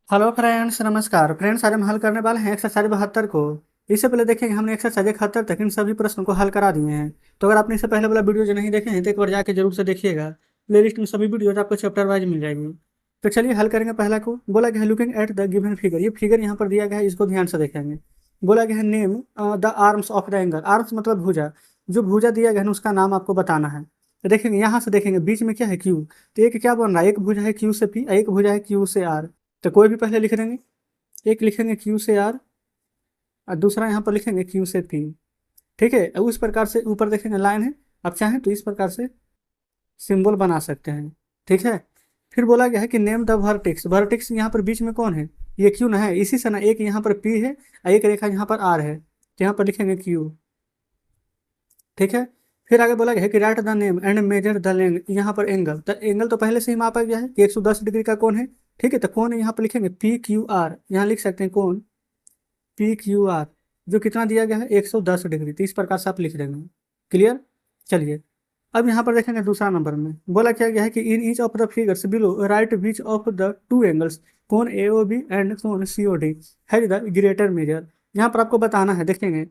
Hello friends, नमस्कार friends. आज हम हल करने वाले हैं एक्सरसाइज 72 को। इससे पहले देखेंगे हमने एक्सरसाइज 71 तक इन सभी प्रश्नों को हल करा दिए हैं। तो अगर आपने इससे पहले वाला वीडियो जो नहीं देखे हैं तो एक बार जाके जरूर से देखिएगा। प्लेलिस्ट में सभी वीडियोज आपको चैप्टर वाइज मिल जाएगी। तो चलिए हल करेंगे। पहला को बोला गया है looking at the given figure. ये फिगर यहाँ पर दिया गया है, इसको ध्यान से देखेंगे। बोला गया है name the arms of the angle. Arms मतलब भुजा। जो भुजा दिया गया है उसका नाम आपको बताना है। तो देखेंगे यहाँ से, देखेंगे बीच में क्या है, क्यू। तो एक क्या बन रहा है, एक भुजा है क्यू से पी, एक भुजा है क्यू से आर। तो कोई भी पहले लिख देंगे। एक लिखेंगे क्यू से आर और दूसरा यहाँ पर लिखेंगे क्यू से पी। ठीक है, उस प्रकार से ऊपर देखेंगे लाइन है। आप चाहें तो इस प्रकार से सिंबल बना सकते हैं। ठीक है। फिर बोला गया है कि नेम द वर्टेक्स। वर्टेक्स यहाँ पर बीच में कौन है, ये क्यू ना है। इसी से ना एक यहाँ पर पी है और एक रेखा यहाँ पर आर है, तो यहाँ पर लिखेंगे क्यू। ठीक है। फिर आगे बोला गया है कि right the name and measure the length. यहाँ पर एंगल, तो एंगल तो पहले से ही मापा गया है कि 110 डिग्री का कौन है। ठीक है, तो कौन है यहाँ पर लिखेंगे पी क्यू आर। यहाँ लिख सकते हैं कौन पी क्यू आर, जो कितना दिया गया है 110 डिग्री। तो इस प्रकार से आप लिख देंगे। क्लियर। चलिए अब यहाँ पर देखेंगे दूसरा नंबर में बोला क्या गया है कि in each of the figures below write which of the two angles कौन ए ओ बी एंड कौन C O D has the greater measure. यहाँ पर आपको बताना है। देखेंगे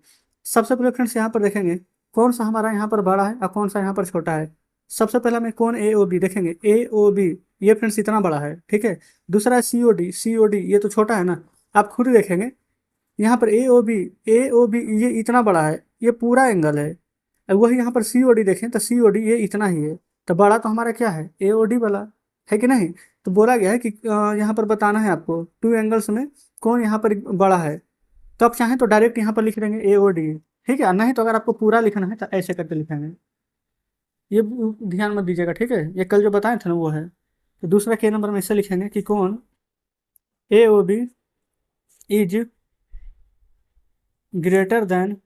सबसे पहले फ्रेंड्स यहाँ पर देखेंगे कौन सा हमारा यहाँ पर बड़ा है और कौन सा यहाँ पर छोटा है। सबसे पहला में कौन ए ओ बी, देखेंगे ए ओ बी ये फ्रेंड्स इतना बड़ा है। ठीक है। दूसरा है सी ओ डी, सी ओ डी ये तो छोटा है ना। आप खुद ही देखेंगे यहाँ पर ए ओ बी ये इतना बड़ा है, ये पूरा एंगल है। अब वही यहाँ पर सी ओ डी देखें तो सी ओ डी ये इतना ही है। तो बड़ा तो हमारा क्या है, ए ओ डी वाला है कि नहीं। तो बोला गया है कि यहाँ पर बताना है आपको टू एंगल्स में कौन यहाँ पर बड़ा है। तो आप चाहें तो डायरेक्ट यहाँ पर लिख देंगे ए ओ डी। ठीक है, नहीं तो अगर आपको पूरा लिखना है तो ऐसे करके लिखेंगे। ये ध्यान मत दीजिएगा। ठीक है, ये कल जो बताए थे ना वो है। तो दूसरा के नंबर में इसे लिखेंगे कि कौन A O B is greater than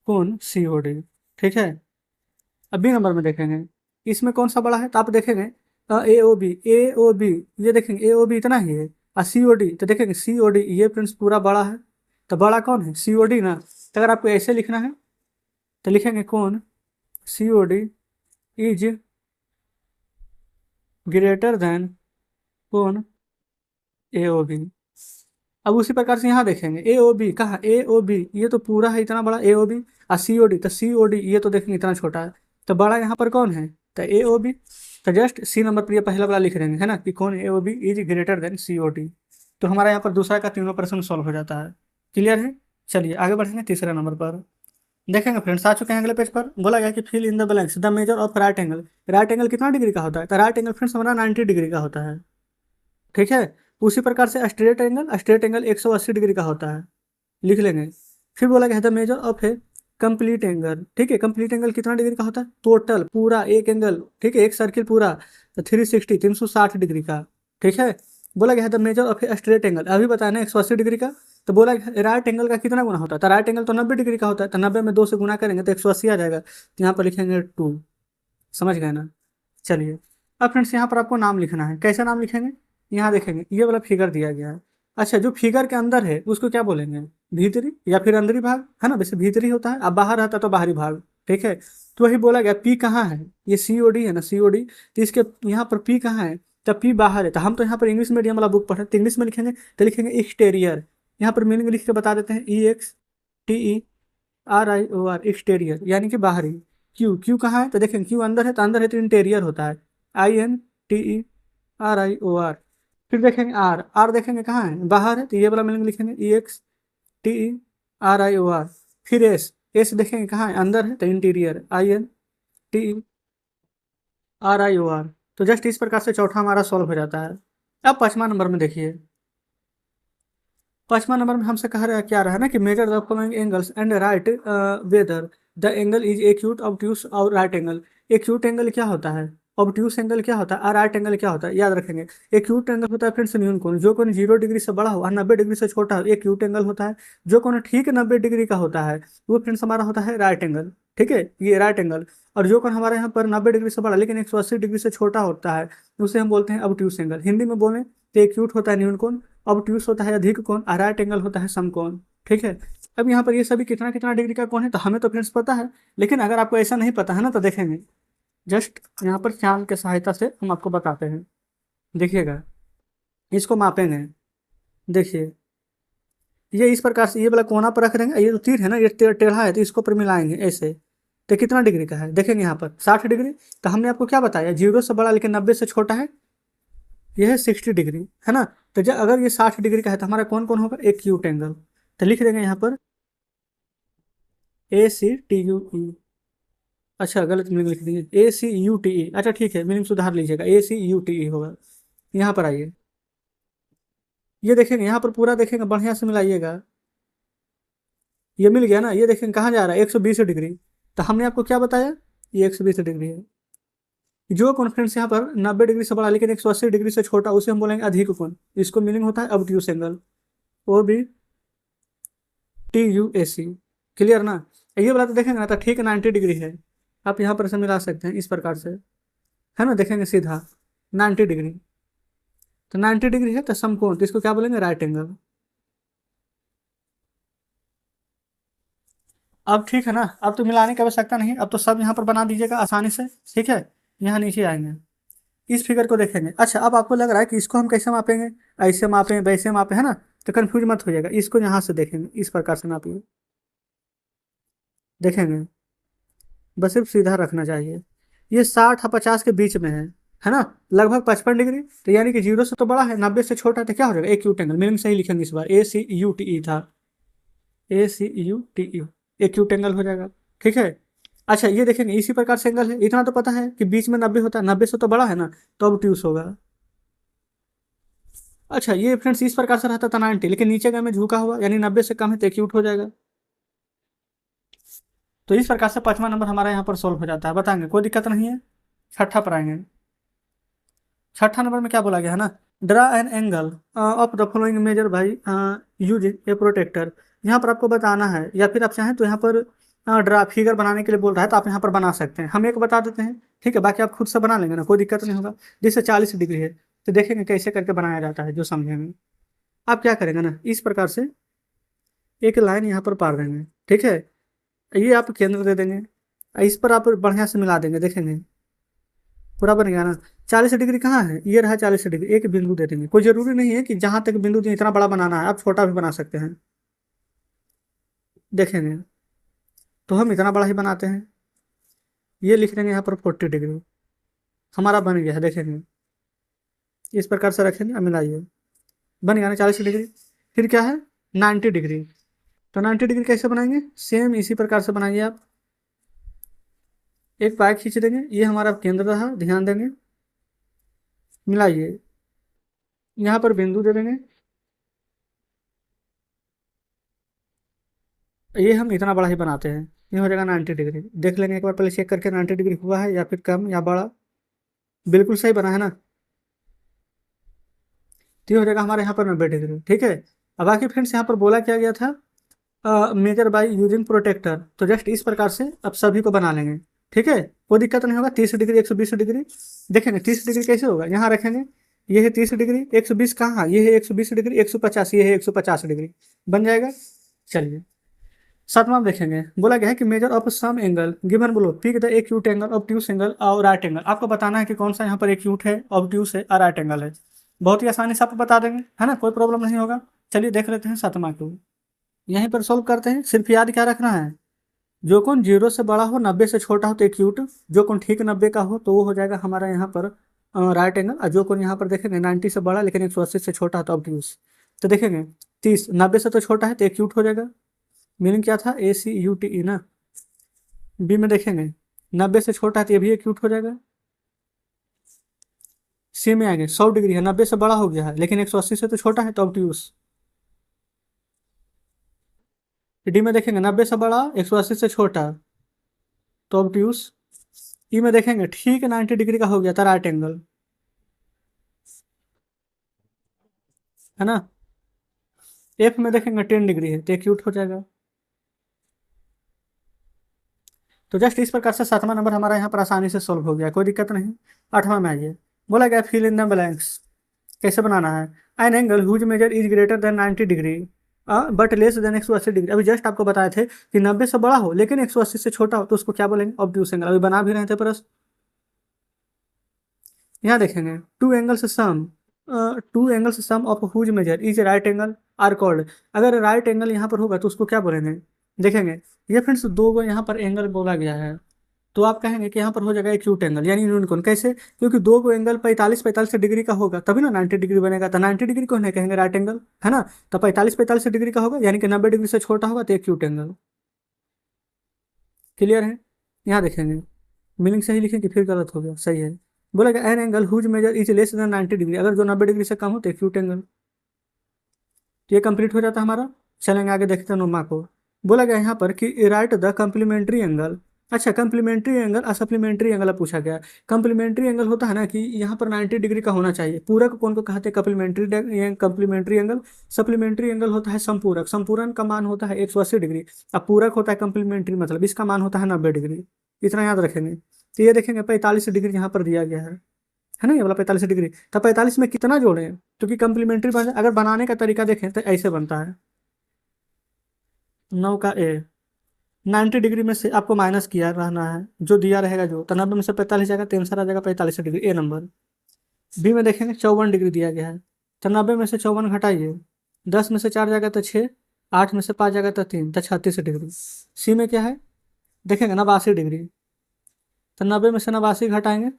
कौन सी ओ डी। ठीक है। अब बी नंबर में देखेंगे इसमें कौन सा बड़ा है। तो आप देखेंगे ए ओ बी ये देखेंगे ए ओ बी इतना ही है। और सी ओ डी तो देखेंगे सी ओ डी ये फ्रेंड्स पूरा बड़ा है। तो बड़ा कौन है, सी ओ डी ना। तो अगर आपको ऐसे लिखना है तो लिखेंगे कौन C O D is greater than कौन ए ओ बी। अब उसी प्रकार से यहाँ देखेंगे ए ओ बी कहाँ, ए ओ बी ये तो पूरा है इतना बड़ा ए ओ बी। और सी ओ डी तो सी ओ डी ये तो देखेंगे इतना छोटा है। तो बड़ा यहाँ पर कौन है, तो ए ओ बी। तो जस्ट सी नंबर पर ये पहला वाला लिख देंगे है ना कि कौन A O B is greater than C O D. तो हमारा यहाँ पर दूसरा का तीनों प्रश्न सॉल्व हो जाता है। क्लियर है। चलिए आगे बढ़ेंगे तीसरे नंबर पर। देखेंगे फ्रेंड्स, आ चुके हैं अगले पेज पर। बोला गया कि fill in the blanks the measure of right angle. Right angle कितना डिग्री का होता है, तो राइट एंगल फ्रेंड्स हमारा 90 डिग्री का होता है। ठीक है। उसी प्रकार से स्ट्रेट एंगल 180 डिग्री का होता है, लिख लेंगे। फिर बोला गया है the measure of A complete angle. ठीक है, कंप्लीट एंगल कितना डिग्री का होता है, टोटल पूरा एक एंगल। ठीक है, एक सर्किल पूरा तो 360 डिग्री का। ठीक है। बोला गया है the measure of a straight angle, अभी बताया ना 180 डिग्री का। तो बोला गया राइट एंगल का कितना गुना होता है, तो राइट एंगल तो 90 डिग्री का होता है। तो 90 में 2 से गुना करेंगे तो 180 आ जाएगा। तो यहाँ पर लिखेंगे 2। समझ गए ना। चलिए अब फ्रेंड्स यहाँ पर आपको नाम लिखना है। कैसा नाम लिखेंगे, यहाँ देखेंगे ये वाला फिगर दिया गया है। अच्छा, जो फिगर के अंदर है उसको क्या बोलेंगे, भीतरी या फिर अंदरी भाग है ना। वैसे भीतरी होता है, अब बाहर रहता तो बाहरी भाग। ठीक है। तो वही बोला गया पी कहाँ है, ये सी ओ डी है ना, सी ओ डी। तो इसके यहाँ पर पी कहाँ है, तो पी बाहर है। तो हम तो यहाँ पर इंग्लिश मीडियम वाला बुक पढ़े तो इंग्लिश में लिखेंगे। तो लिखेंगे एक्सटेरियर। यहाँ पर मीनिंग लिख के बता देते हैं E X T E R I O R, exterior यानी कि बाहरी। क्यू, क्यू कहाँ है, तो देखेंगे क्यू अंदर है, तो अंदर है तो इंटीरियर होता है, I N T E R I O R. फिर देखेंगे आर, आर देखेंगे कहाँ है, बाहर है, तो ये वाला मीनिंग लिखेंगे E X T E R I O R. फिर एस, एस देखेंगे कहाँ है, अंदर है, तो interior, I N T E R I O R. तो जस्ट इस प्रकार से चौथा हमारा सॉल्व हो जाता है। अब पांचवा नंबर में देखिए। पांचवा नंबर में हमसे कह रहा है क्या रहा है ना कि measure the following angles and right whether the angle is acute obtuse और राइट एंगल। एक्यूट एंगल क्या होता है, ऑब्ट्यूस एंगल क्या होता है, और राइट एंगल क्या होता है, याद रखेंगे। एक्यूट एंगल होता है फ्रेंड्स न्यून कोण, जो कोण 0 डिग्री से बड़ा हो और 90 डिग्री से छोटा हो, एक्यूट एंगल होता है। जो कोण ठीक 90 डिग्री का होता है वो फ्रेंड्स हमारा होता है राइट एंगल। ठीक है, ये राइट एंगल। और जो कोण हमारे यहाँ पर 90 डिग्री से बड़ा लेकिन 180 डिग्री से छोटा होता है उसे हम बोलते हैं ऑब्ट्यूस एंगल। हिंदी में बोलें तो एक्यूट होता है न्यून कोण, ऑब्ट्यूस होता है अधिक कोण, और राइट एंगल होता है समकोण। ठीक है। अब यहाँ पर ये सभी कितना कितना डिग्री का कोण है, तो हमें तो फ्रेंड्स पता है। लेकिन अगर आपको ऐसा नहीं पता है ना तो देखेंगे जस्ट यहाँ पर चांद के सहायता से हम आपको बताते हैं। देखिएगा, इसको मापेंगे। देखिए ये इस प्रकार से ये वाला कोना पर रख देंगे, ये जो तीर है ना ये टेढ़ा है तो इसको पर मिलाएंगे ऐसे। तो कितना डिग्री का है देखेंगे यहाँ पर 60 डिग्री। तो हमने आपको क्या बताया, 0 से बड़ा लेकिन 90 से छोटा है, ये है 60 डिग्री, है ना। तो जब अगर ये 60 डिग्री का है तो हमारा कौन कौन होगा, एक क्यूट एंगल। तो लिख देंगे यहाँ पर ACTUE। अच्छा गलत मीनिंग लिख दिए, ACUTE। अच्छा ठीक है, मीनिंग सुधार लीजिएगा, ACUTE होगा। यहाँ पर आइए, ये देखेंगे यहाँ पर पूरा देखेंगे, बढ़िया से मिलाइएगा। ये मिल गया ना, ये देखेंगे कहाँ जा रहा है, 120 डिग्री। तो हमने आपको क्या बताया, ये 120 डिग्री है। जो कॉन्फ्रेंस यहाँ पर 90 डिग्री से बड़ा लेकिन 180 डिग्री से छोटा, उसे हम बोलेंगे अधिक कोण। इसको मीनिंग होता है ऑब्ट्यूस एंगल, वो भी TUAC। क्लियर ना। ये वाला तो देखेंगे ना तो ठीक 90 डिग्री है, आप यहाँ पर से मिला सकते हैं इस प्रकार से, है ना। देखेंगे सीधा 90 डिग्री, तो 90 डिग्री है तो समकोण, तो इसको क्या बोलेंगे, राइट एंगल। अब ठीक है ना, अब तो मिलाने की आवश्यकता नहीं, अब तो सब यहाँ पर बना दीजिएगा आसानी से। ठीक है, यहाँ नीचे आएंगे, इस फिगर को देखेंगे। अच्छा अब आपको लग रहा है कि इसको हम कैसे मापेंगे, ऐसे मापें वैसे मापें, है ना। तो कंफ्यूज मत हो जाएगा, इसको यहाँ से देखेंगे, इस प्रकार से नापिए, देखेंगे बस सिर्फ सीधा रखना चाहिए। ये 60 और 50 के बीच में है ना, लगभग 55 डिग्री। तो यानी कि 0 से तो बड़ा है, 90 से छोटा है, तो क्या हो जाएगा, एक क्यूट एंगल। मीनिंग सही लिखेंगे इस बार, ACUTE था, ACUTE, एक क्यूट एंगल हो जाएगा। ठीक है। अच्छा ये देखेंगे इसी प्रकार से एंगल है, इतना तो पता है कि बीच में 90 होता है, 90 से तो बड़ा है ना, तो ऑब्ट्यूस होगा। अच्छा ये फ्रेंड्स इस प्रकार से रहता था 90, लेकिन नीचे का में झुका हुआ, यानी 90 से कम है तो एक्यूट हो जाएगा। तो इस प्रकार से 5वां नंबर हमारा यहाँ पर सोल्व हो जाता है, बताएंगे कोई दिक्कत नहीं है। छठा पर आएंगे, छठा नंबर में क्या बोला गया है ना, draw an angle of the following measure by use a protractor. यहाँ पर आपको बताना है, या फिर आप चाहें तो यहाँ पर ड्रा फिगर बनाने के लिए बोल रहा है तो आप यहाँ पर बना सकते हैं, हम एक बता देते हैं। ठीक है, बाकी आप खुद से बना लेंगे ना, कोई दिक्कत नहीं होगा। जैसे 40 डिग्री है तो देखेंगे कैसे करके बनाया जाता है, जो समझेंगे। आप क्या करेंगे ना, इस प्रकार से एक लाइन यहाँ पर पार देंगे। ठीक है, ये आप केंद्र दे देंगे, इस पर आप बढ़िया से मिला देंगे, देखेंगे पूरा बन गया ना। 40 डिग्री कहाँ है, ये रहा 40 डिग्री, एक बिंदु दे देंगे। कोई जरूरी नहीं है कि जहां तक बिंदु दिए इतना बड़ा बनाना है, आप छोटा भी बना सकते हैं। देखेंगे तो हम इतना बड़ा ही बनाते हैं, ये लिख देंगे यहाँ पर 40 डिग्री, हमारा बन गया है। देखेंगे इस प्रकार से रखेंगे, अब मिलाइए, बन गया ना 40 डिग्री। फिर क्या है 90 डिग्री, तो 90 डिग्री कैसे बनाएंगे, सेम इसी प्रकार से बनाइए आप। एक पाइप खींच देंगे, ये हमारा केंद्र रहा, ध्यान देंगे, मिलाइए, यहाँ पर बिंदु दे देंगे, ये हम इतना बड़ा ही बनाते हैं, ये हो जाएगा 90 डिग्री। देख लेंगे एक बार पहले चेक करके 90 डिग्री हुआ है या फिर कम या बड़ा, बिल्कुल सही बना है ना। तो ये हो जाएगा हमारे यहाँ पर 90 डिग्री। ठीक है, अब बाकी फ्रेंड्स यहाँ पर बोला क्या गया था, मेजर बाय यूजिंग प्रोटेक्टर, तो जस्ट इस प्रकार से अब सभी को बना लेंगे। ठीक है, कोई दिक्कत नहीं होगा। 30 डिग्री 120 डिग्री, देखेंगे 30 डिग्री कैसे होगा, यहाँ रखेंगे, ये है 30 डिग्री, 120 कहाँ, ये है 120 डिग्री, 150, ये है 150 डिग्री, बन जाएगा। चलिए सातवां में देखेंगे, बोला गया है कि measure of some angle given बोलो, pick the acute angle, obtuse angle और राइट एंगल। आपको बताना है कि कौन सा यहाँ पर एक्यूट है, ऑब्ट्यूस है और राइट एंगल है। बहुत ही आसानी से आपको बता देंगे, है ना, कोई प्रॉब्लम नहीं होगा। चलिए देख लेते हैं सातवां को, यहीं पर सोल्व करते हैं। सिर्फ याद क्या रखना है, जो कोण 0 से बड़ा हो, 90 से छोटा हो तो एक्यूट, जो कोण ठीक 90 का हो तो वो हो जाएगा हमारा यहाँ पर राइट एंगल, और जो कोण यहाँ पर देखेंगे 90 से बड़ा लेकिन 180 से छोटा है तो ऑब्ट्यूस। तो देखेंगे 30 90 से तो छोटा है तो एक्यूट हो जाएगा, मीनिंग क्या था, ACUTE ना। बी में देखेंगे 90 से छोटा है तो ये भी एक्यूट हो जाएगा। सी में आएंगे 100 डिग्री है, 90 से बड़ा हो गया है लेकिन 180 से तो छोटा है तो ऑब्ट्यूस। डी में देखेंगे 90 से बड़ा 180 से छोटा तो ऑब्ट्यूस। ई में देखेंगे ठीक 90 डिग्री का हो गया था राइट एंगल, है ना। एफ में देखेंगे 10 डिग्री है तो एक्यूट हो जाएगा। तो जस्ट इस प्रकार से सातवां नंबर हमारा यहाँ पर आसानी से सोल्व हो गया, कोई दिक्कत नहीं। आठवां में आइए, बोला गया फिल इन द ब्लैंक्स, कैसे बनाना है। An angle whose measure is greater than 90 degree but less than 180 degree. अभी जस्ट आपको बताए थे कि 90 से बड़ा हो लेकिन 180 से छोटा हो तो उसको क्या बोलेंगे, ऑब्ट्यूस एंगल। अभी बना भी रहे थे प्रश्न, यहाँ देखेंगे two angles sum two angles sum of whose measure is right angle are called. अगर राइट एंगल यहाँ पर होगा तो उसको क्या बोलेंगे, देखेंगे ये फ्रेंड्स दो को यहाँ पर एंगल बोला गया है, तो आप कहेंगे कि यहाँ पर हो जाएगा एक्यूट एंगल यानी यूनिकोन। कैसे, क्योंकि दो को एंगल 45 डिग्री का होगा तभी ना 90 डिग्री बनेगा, तो 90 डिग्री को नहीं कहेंगे राइट एंगल, है ना। तो 45 डिग्री का होगा यानी कि 90 डिग्री से छोटा होगा तो एक्यूट एंगल। क्लियर है, यहाँ देखेंगे मीनिंग सही लिखेंगे फिर गलत हो गया, सही है। बोलेगा an angle whose measure is less than 90 degree, अगर जो 90 डिग्री से कम हो तो एक्यूट एंगल। तो ये कंप्लीट हो जाता है हमारा। चलेंगे आगे देखते हैं नोमा को। बोला गया यहाँ पर कि राइट द कम्प्लीमेंट्री एंगल। अच्छा, कम्प्लीमेंट्री एंगल और सप्लीमेंट्री एंगल अब पूछा गया। कम्प्लीमेंट्री एंगल होता है ना कि यहाँ पर 90 डिग्री का होना चाहिए। पूरक कौन को कहते हैं, कम्प्लीमेंट्री एंगल। सप्लीमेंट्री एंगल होता है संपूरक, संपूरन का मान होता है 180 डिग्री। अब पूरक होता है कम्प्लीमेंट्री, मतलब इसका मान होता है 90 डिग्री। इतना याद रखेंगे। तो ये देखेंगे 45 डिग्री यहाँ पर दिया गया है ना, ये वाला 45 डिग्री। तो 45 में कितना जोड़ें, क्योंकि कम्प्लीमेंट्री अगर बनाने का तरीका देखें तो ऐसे बनता है 9 का ए, 90 डिग्री में से आपको माइनस किया रहना है, जो दिया रहेगा जो, तो 90 में से 45 जाएगा तो आंसर आ जाएगा 45 डिग्री, ए नंबर। बी में देखेंगे 54 डिग्री दिया गया है, तो 90 में से 54 घटाइए, 10 में से 4 जाएगा तो 6, 8 में से 5 जाएगा तो 3, तो 36 डिग्री। सी में क्या है, देखेंगे 89 डिग्री, तो 90 में से 89 घटाएंगे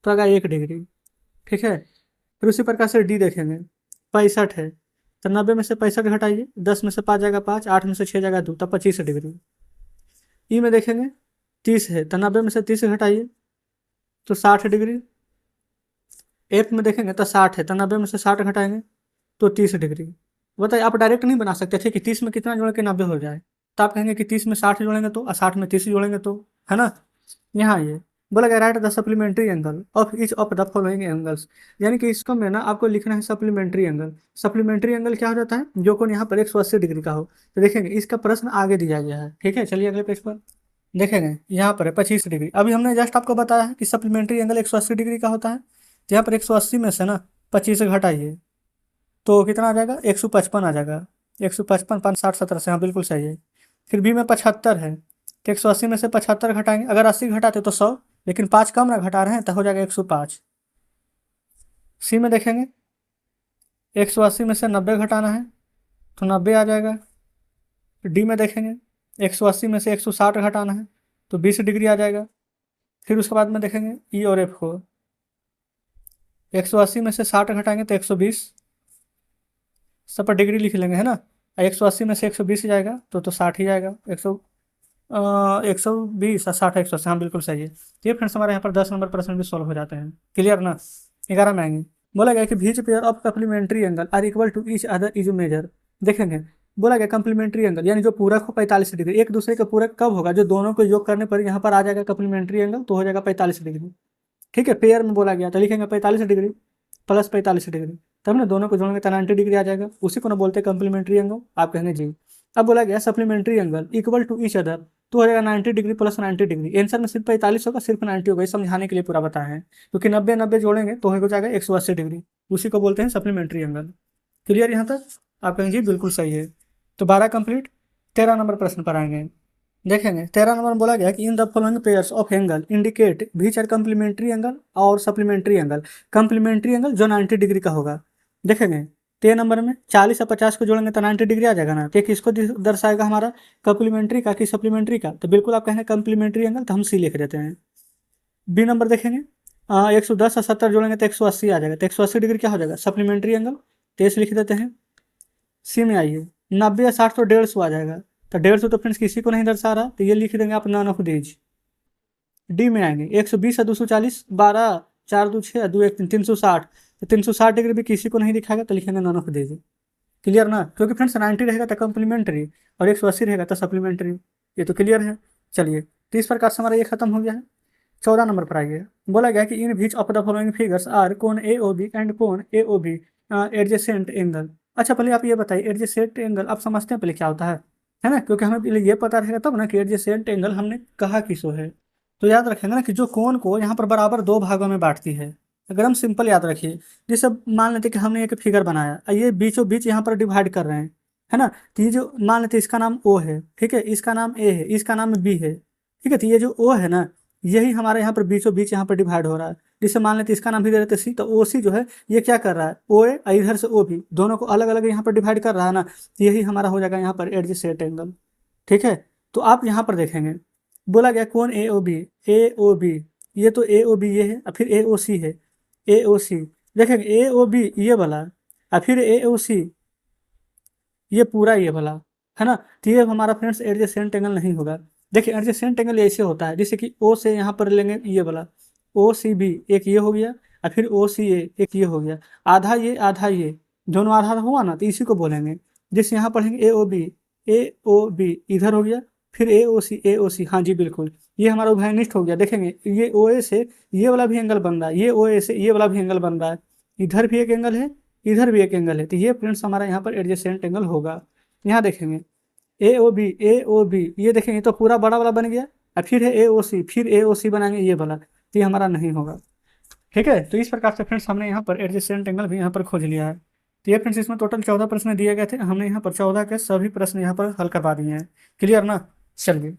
तो आएगा 1 डिग्री, ठीक है। फिर उसी प्रकार से डी देखेंगे 65 है, तो 90 में से 65 घटाइए, 10 में से 5 जाएगा 5, 8 में से 6 जाएगा 2, तब 25 डिग्री। ई में देखेंगे 30 है, तो 90 में से 30 घटाइए तो 60 डिग्री। एफ में देखेंगे तो 60 है, तो 90 में से 60 घटाएंगे तो 30 डिग्री। बताइए, आप डायरेक्ट नहीं बना सकते थे कि 30 में कितना जोड़ के 90 हो जाए, तो आप कहेंगे कि 30 में 60 जोड़ेंगे तो, और 60 में 30 जोड़ेंगे तो, है ना। यहाँ ये बोला गया right the supplementary angle of each of the following angles, यानी कि इसको में ना आपको लिखना है सप्लीमेंट्री एंगल। सप्लीमेंट्री एंगल क्या हो जाता है, जो कोण यहाँ पर 180 डिग्री का हो। तो देखेंगे इसका प्रश्न आगे दिया गया है, ठीक है। चलिए अगले पेज पर देखेंगे, यहाँ पर है 25 डिग्री। अभी हमने जस्ट आपको बताया है कि सप्लीमेंट्री एंगल 180 डिग्री का होता है, तो यहाँ पर 180 में से ना 25 घटाइए तो कितना आ जाएगा, 155 आ जाएगा। 155, 5, 60, 17 से, हाँ बिल्कुल सही है। फिर बी में 75 है, तो 180 में से 75 घटाएंगे, अगर 80 घटाते तो 100, लेकिन 5 कम ना घटा रहे हैं तो हो जाएगा 105। सी में देखेंगे 180 में से 90 घटाना है तो 90 आ जाएगा। डी में देखेंगे 180 में से 160 घटाना है तो 20 डिग्री आ जाएगा। फिर उसके बाद में देखेंगे ई और एफ को, 180 में से 60 घटाएंगे तो 120, सब पर डिग्री लिख लेंगे, है ना। 180 में से 120 जाएगा तो 60 ही जाएगा, 120 और 60, 180, हाँ बिल्कुल सही है। तो ये फ्रेंड्स हमारे यहाँ पर 10 नंबर प्रश्न भी सॉल्व हो जाते हैं। क्लियर ना। 11 में आएंगे। बोला गया कि which pair of complementary angle are equal to each other is measure. देखेंगे बोला गया कम्प्लीमेंट्री एंगल यानी जो पूरक हो 45 डिग्री, एक दूसरे का पूरक कब होगा, जो दोनों को योग करने पर यहाँ पर आ जाएगा कम्प्लीमेंट्री एंगल, तो हो जाएगा 45 डिग्री, ठीक है। पेयर में बोला गया तो लिखेंगे 45 डिग्री प्लस 45 डिग्री, तब ना दोनों को जोड़ेंगे तो 90 डिग्री आ जाएगा, उसी को ना बोलते हैं कम्प्लीमेंट्री एंगल, आप कहेंगे जी। अब बोला गया supplementary angle equal to each other, तो हो जाएगा 90 डिग्री प्लस 90 डिग्री। आंसर में सिर्फ 45 होगा, सिर्फ 90 होगा, समझाने के लिए पूरा बताया है, क्योंकि 90 90 जोड़ेंगे तो हो जाएगा 180 डिग्री, उसी को बोलते हैं सप्लीमेंट्री एंगल। क्लियर यहाँ तक, आप कहेंगे जी बिल्कुल सही है। तो 12 कंप्लीट। 13 नंबर प्रश्न पर आएंगे। देखेंगे 13 नंबर में बोला गया कि in the following pairs of angle indicate which are complementary angle और सप्लीमेंट्री एंगल। कम्प्लीमेंट्री एंगल जो 90 डिग्री का होगा। देखेंगे 13 नंबर में 40 और 50 को जोड़ेंगे तो 90 डिग्री आ जाएगा ना, तो किसको दर्शाएगा हमारा, कम्प्लीमेंट्री का कि सप्लीमेंट्री का, तो बिल्कुल आप कहेंगे कम्प्लीमेंट्री एंगल, तो हम सी लिख देते हैं। बी नंबर देखेंगे 110 और 70 जोड़ेंगे तो 180 आ जाएगा, तो 180 डिग्री क्या हो जाएगा, सप्लीमेंट्री एंगल, तो इसे लिख देते हैं। सी में आइए 90 या 60 तो 150 आ जाएगा, तो 150 तो फ्रेंड्स किसी को नहीं दर्शा रहा, तो ये लिख देंगे आप नॉन ऑफ दीज। डी में आएंगे 120 और 240, 12, 4 2 6 2 1 3, 360, तो 360 डिग्री भी किसी को नहीं दिखाएगा, तो लिखेंगे नॉन ऑफ दीज। क्लियर ना, क्योंकि फ्रेंड्स 90 रहेगा तो कम्प्लीमेंट्री और 180 रहेगा तो सप्लीमेंट्री, ये तो क्लियर है। चलिए, तो इस प्रकार से हमारा ये खत्म हो गया है। 14 नंबर पर आइए। बोला गया कि in which of the following figures are कोण ए ओ बी एंड कोण A O B adjacent angle. अच्छा, पहले आप ये बताइए एडजेसेंट एंगल आप समझते हैं पहले क्या होता है ना, क्योंकि हमें पहले ये पता रहेगा तब ना कि एडजेसेंट एंगल हमने कहा किसो है। तो याद रखेंगे ना कि जो कोण को यहाँ पर बराबर दो भागों में बांटती है। अगर हम सिंपल याद रखिए, जैसे मान लेते कि हमने एक फिगर बनाया, ये बीचों बीच यहाँ पर डिवाइड कर रहे हैं, है ना। तो ये जो मान लेते इसका नाम ओ है, ठीक है, इसका नाम ए है, इसका नाम बी है, ठीक है। तो ये जो ओ है ना, यही हमारे यहाँ पर बीचों बीच यहाँ पर डिवाइड हो रहा है, जिसे मान लेते इसका नाम भी दे देते सी, तो ओ सी जो है ये क्या कर रहा है, ओ ए इधर से ओ बी, दोनों को अलग अलग यहाँ पर डिवाइड कर रहा है ना, तो यही हमारा हो जाएगा यहाँ पर एडजेसेंट एंगल। ठीक है, तो आप यहाँ पर देखेंगे बोला गया कौन A O B, A O B, ये तो ए ओ बी ये है, और फिर ए ओ सी है, ए ओ सी, देखेंगे ए ओ बी ये वाला, और फिर ए ओ सी ये पूरा ये वाला, है ना। तो ये हमारा फ्रेंड्स एडजेसेंट एंगल नहीं होगा। देखिए एडजेसेंट एंगल ऐसे होता है, जैसे कि ओ से यहाँ पर लेंगे ये वाला, ओ सी बी एक ये हो गया, और फिर ओ सी ए एक ये हो गया, आधा ये दोनों आधा हुआ ना, तो इसी को बोलेंगे। जैसे यहाँ पढ़ेंगे ए ओ बी इधर हो गया, फिर ए ओ सी, हाँ जी बिल्कुल, ये हमारा उभयनिष्ठ हो गया। देखेंगे ये ओ ए से ये वाला भी एंगल बन रहा है, ये ओ ए से ये वाला भी एंगल बन रहा है, इधर भी एक एंगल है, इधर भी एक एंगल है, तो ये फ्रेंड्स हमारा यहाँ पर एडजेसेंट एंगल होगा। यहाँ देखेंगे ए ओ बी ये देखेंगे तो पूरा बड़ा वाला बन गया, और फिर है ए ओ सी, फिर ए ओ सी बनाएंगे ये वाला, तो ये हमारा नहीं होगा। ठीक है, तो इस प्रकार से फ्रेंड्स हमने यहाँ पर एडजेसेंट एंगल भी यहाँ पर खोज लिया है। तो ये फ्रेंड्स इसमें टोटल 14 प्रश्न दिए गए थे, हमने यहाँ पर 14 के सभी प्रश्न यहाँ पर हल करवा दिए हैं। क्लियर ना, चलिए।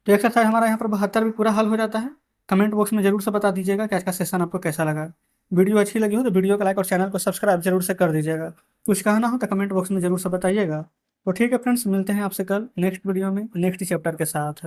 तो एक्सरसाइज हमारा यहाँ पर 72 भी पूरा हल हो जाता है। कमेंट बॉक्स में जरूर से बता दीजिएगा कि आज का सेशन आपको कैसा लगा। वीडियो अच्छी लगी हो तो वीडियो को लाइक और चैनल को सब्सक्राइब जरूर से कर दीजिएगा। कुछ कहना हो तो कमेंट बॉक्स में जरूर से बताइएगा। तो ठीक है फ्रेंड्स, मिलते हैं आपसे कल नेक्स्ट वीडियो में नेक्स्ट चैप्टर के साथ।